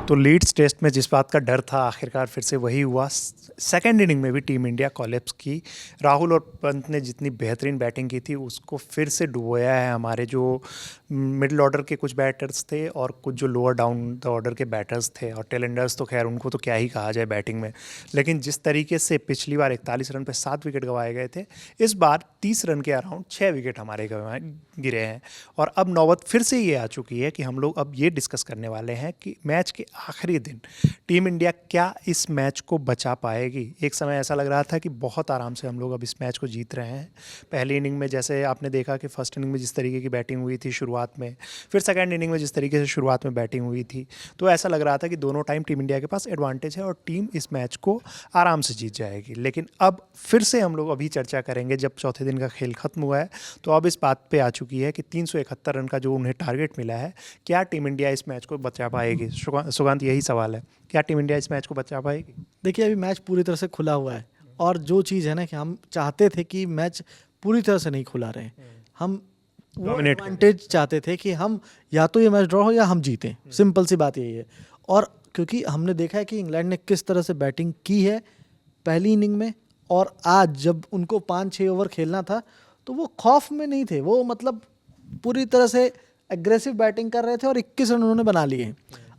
तो Leeds test में जिस बात का डर था आखिरकार फिर से वही हुआ। सेकंड इनिंग में भी टीम इंडिया कोलैप्स की। राहुल और पंत ने जितनी बेहतरीन बैटिंग की थी उसको फिर से डुबोया है हमारे जो मिडिल ऑर्डर के कुछ बैटर्स थे और कुछ जो लोअर डाउन द ऑर्डर के बैटर्स थे। और टेलेंडर्स तो खैर उनको तो क्या ही कहा जाए बैटिंग में। लेकिन जिस तरीके से पिछली बार 41 रन पे 7 विकेट गंवाए गए थे, इस बार 30 रन के अराउंड 6 विकेट हमारे गिरे हैं। और अब नौबत फिर से ये आ चुकी है कि हम लोग अब ये डिस्कस करने वाले हैं कि मैच के आखिरी दिन टीम इंडिया क्या इस मैच को बचा पाएगी। एक समय ऐसा लग रहा था कि बहुत आराम से हम लोग अब इस मैच को जीत रहे हैं। पहली इनिंग में जैसे आपने देखा कि फर्स्ट इनिंग में जिस तरीके की बैटिंग हुई थी शुरुआत में, फिर सेकंड इनिंग में जिस तरीके से शुरुआत में बैटिंग हुई थी, तो ऐसा लग रहा था कि दोनों टाइम टीम इंडिया के पास एडवांटेज है और टीम इस मैच को आराम से जीत जाएगी। लेकिन अब फिर से हम लोग अभी चर्चा करेंगे जब चौथे दिन का खेल खत्म हुआ है, तो अब इस बात पे आ चुकी है कि 371 रन का जो उन्हें टारगेट मिला है, क्या टीम इंडिया इस मैच को बचा पाएगी। सुशांत, यही सवाल है, क्या टीम इंडिया इस मैच को बचा पाएगी? देखिए, अभी मैच पूरी तरह से खुला हुआ है और जो चीज़ है ना कि हम चाहते थे कि मैच पूरी तरह से नहीं खुला रहे। हम वो एडवांटेज चाहते थे कि हम या तो ये मैच ड्रॉ हो या हम जीतें। सिंपल सी बात यही है। और क्योंकि हमने देखा है कि इंग्लैंड ने किस तरह से बैटिंग की है पहली इनिंग में, और आज जब उनको 5-6 ओवर खेलना था तो वो खौफ में नहीं थे। वो मतलब पूरी तरह से एग्रेसिव बैटिंग कर रहे थे और 21 रन उन्होंने बना लिए।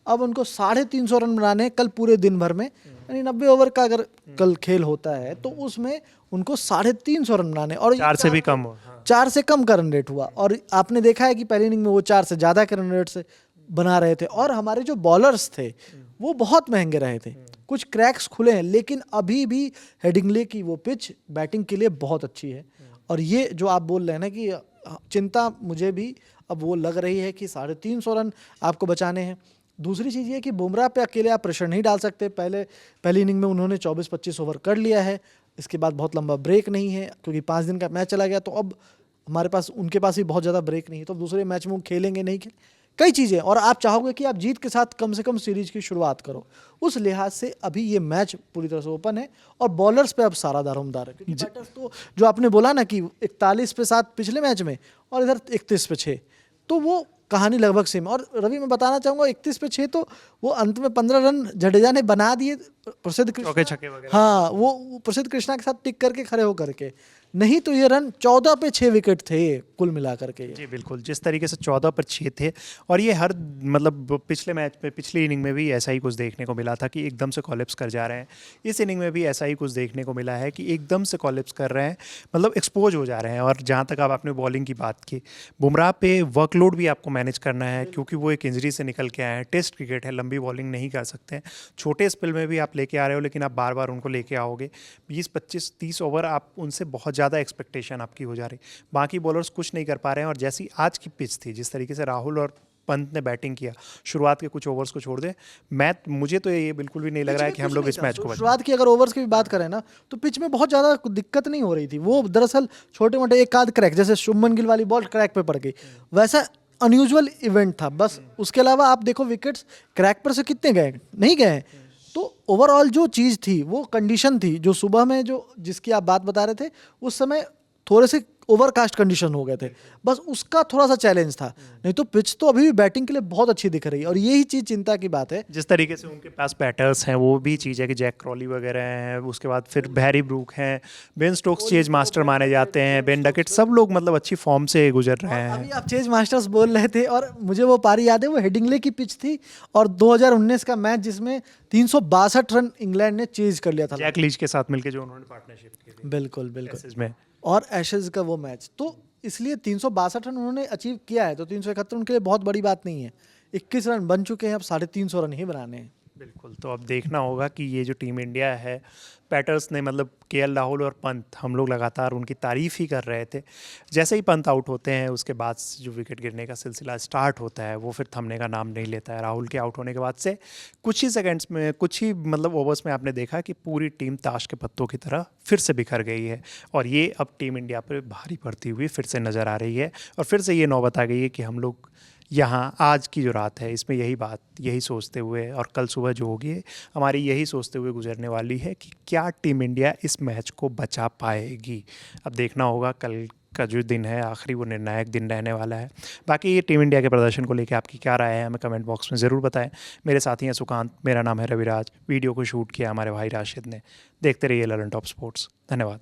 अब उनको 350 रन बनाने कल पूरे दिन भर में, यानी 90 ओवर का अगर कल खेल होता है तो उसमें उनको 350 रन बनाने, और 4 से भी कम हो। 4 से कम का रन रेट हुआ। और आपने देखा है कि पहली इनिंग में वो 4 से ज़्यादा के रन रेट से बना रहे थे। और हमारे जो बॉलर्स थे वो बहुत महंगे रहे थे। कुछ क्रैक्स खुले हैं, लेकिन अभी भी हेडिंगले की वो पिच बैटिंग के लिए बहुत अच्छी है। और ये जो आप बोल रहे हैं ना कि चिंता मुझे भी अब वो लग रही है कि 350 रन आपको बचाने हैं। दूसरी चीज़ ये कि बुमराह पे अकेले आप प्रेशर नहीं डाल सकते। पहली इनिंग में उन्होंने 24-25 ओवर कर लिया है। इसके बाद बहुत लंबा ब्रेक नहीं है क्योंकि 5 दिन का मैच चला गया, तो अब हमारे पास उनके पास भी बहुत ज़्यादा ब्रेक नहीं है। तो दूसरे मैच में वो खेलेंगे नहीं कई चीज़ें, और आप चाहोगे कि आप जीत के साथ कम से कम सीरीज की शुरुआत करो। उस लिहाज से अभी ये मैच पूरी तरह से ओपन है और बॉलर्स पे अब सारा दारोमदार है। क्योंकि बैटर्स तो जो आपने बोला ना कि 41 पे 7 पिछले मैच में और इधर 31 पे 6, तो वो कहानी लगभग सेम। और रवि, मैं बताना चाहूँगा 31 पे 6 तो वो अंत में 15 रन जडेजा ने बना दिए प्रसिद्ध कृष्णा। हाँ, वो प्रसिद्ध कृष्णा के साथ टिक करके खड़े होकर के, नहीं तो ये रन 14 पे 6 विकेट थे कुल मिलाकर के। जी बिल्कुल, जिस तरीके से 14 पर 6 थे। और ये हर मतलब पिछले मैच में, पिछली इनिंग में भी ऐसा ही कुछ देखने को मिला था कि एकदम से कॉलेप्स कर जा रहे हैं। इस इनिंग में भी ऐसा ही कुछ देखने को मिला है कि एकदम से कॉलेप्स कर रहे हैं, मतलब एक्सपोज हो जा रहे हैं। और जहाँ तक आप आपने बॉलिंग की बात की, बुमराह पे वर्कलोड भी आपको मैनेज करना है क्योंकि वो एक इंजरी से निकल के आए हैं। टेस्ट क्रिकेट है, लंबी बॉलिंग नहीं कर सकते हैं। छोटे स्पेल में भी आप लेके आ रहे हो, लेकिन आप बार बार उनको लेके आओगे। 20-25-30 ओवर आप उनसे बहुत ज़्यादा एक्सपेक्टेशन आपकी हो जा रही। बाकी बॉलर्स कुछ नहीं कर पा रहे हैं। और जैसी आज की पिच थी, जिस तरीके से राहुल और पंत ने बैटिंग किया, शुरुआत के कुछ ओवर्स को छोड़ दे, मुझे तो ये बिल्कुल भी नहीं लग रहा है कि हम लोग इस मैच को शुरुआत की अगर ओवर्स की भी बात करें ना, तो पिच में बहुत ज़्यादा दिक्कत नहीं हो रही थी। वो दरअसल छोटे मोटे एक आध क्रैक, जैसे शुभमन गिल वाली बॉल क्रैक पे पड़ गई, वैसा अनयूजुअल इवेंट था बस। उसके अलावा आप देखो विकेट्स क्रैक पर से कितने गए, नहीं गए। तो ओवरऑल जो चीज़ थी वो कंडीशन थी, जो सुबह में जो जिसकी आप बात बता रहे थे, उस समय थोड़े से ओवरकास्ट कंडीशन हो गए थे, बस उसका थोड़ा सा चैलेंज था। नहीं तो पिच तो अभी भी बैटिंग के लिए बहुत अच्छी दिख रही है। और यही चीज़ चिंता की बात है। जिस तरीके से उनके पास बैटर्स हैं, वो भी चीज़ है कि जैक क्रॉली वगैरह हैं, उसके बाद फिर हैरी ब्रूक हैं, बेन स्टोक्स चेज मास्टर माने जाते हैं, बेन डकेट, सब लोग मतलब अच्छी फॉर्म से गुजर रहे हैं। अभी आप चेज मास्टर्स बोल रहे थे और मुझे वो पारी याद है, वो हेडिंगले की पिच थी और 2019 का मैच जिसमें 362 रन इंग्लैंड ने चेज कर लिया था जैक लीच के साथ मिलकर जो उन्होंने पार्टनरशिप की थी। बिल्कुल बिल्कुल में और एशेज का वो मैच, तो इसलिए 362 रन उन्होंने अचीव किया है, तो 371 उनके लिए बहुत बड़ी बात नहीं है। 21 रन बन चुके हैं, अब 350 रन ही बनाने हैं। बिल्कुल, तो अब देखना होगा कि ये जो टीम इंडिया है, बैटर्स ने मतलब केएल राहुल और पंत, हम लोग लगातार उनकी तारीफ़ ही कर रहे थे। जैसे ही पंत आउट होते हैं उसके बाद जो विकेट गिरने का सिलसिला स्टार्ट होता है वो फिर थमने का नाम नहीं लेता है। राहुल के आउट होने के बाद से कुछ ही सेकंड्स में, कुछ ही मतलब ओवर्स में आपने देखा कि पूरी टीम ताश के पत्तों की तरह फिर से बिखर गई है। और ये अब टीम इंडिया पर भारी पड़ती हुई फिर से नज़र आ रही है। और फिर से ये नौबत आ गई है कि हम लोग यहाँ आज की जो रात है इसमें यही सोचते हुए, और कल सुबह जो होगी हमारी यही सोचते हुए गुजरने वाली है कि क्या टीम इंडिया इस मैच को बचा पाएगी। अब देखना होगा कल का जो दिन है आखिरी, वो निर्णायक दिन रहने वाला है। बाकी ये टीम इंडिया के प्रदर्शन को लेकर आपकी क्या राय है, हमें कमेंट बॉक्स में ज़रूर बताएं। मेरे साथी हैं सुकांत, मेरा नाम है रविराज। वीडियो को शूट किया हमारे भाई राशिद ने। देखते रहिए ललन टॉप स्पोर्ट्स। धन्यवाद।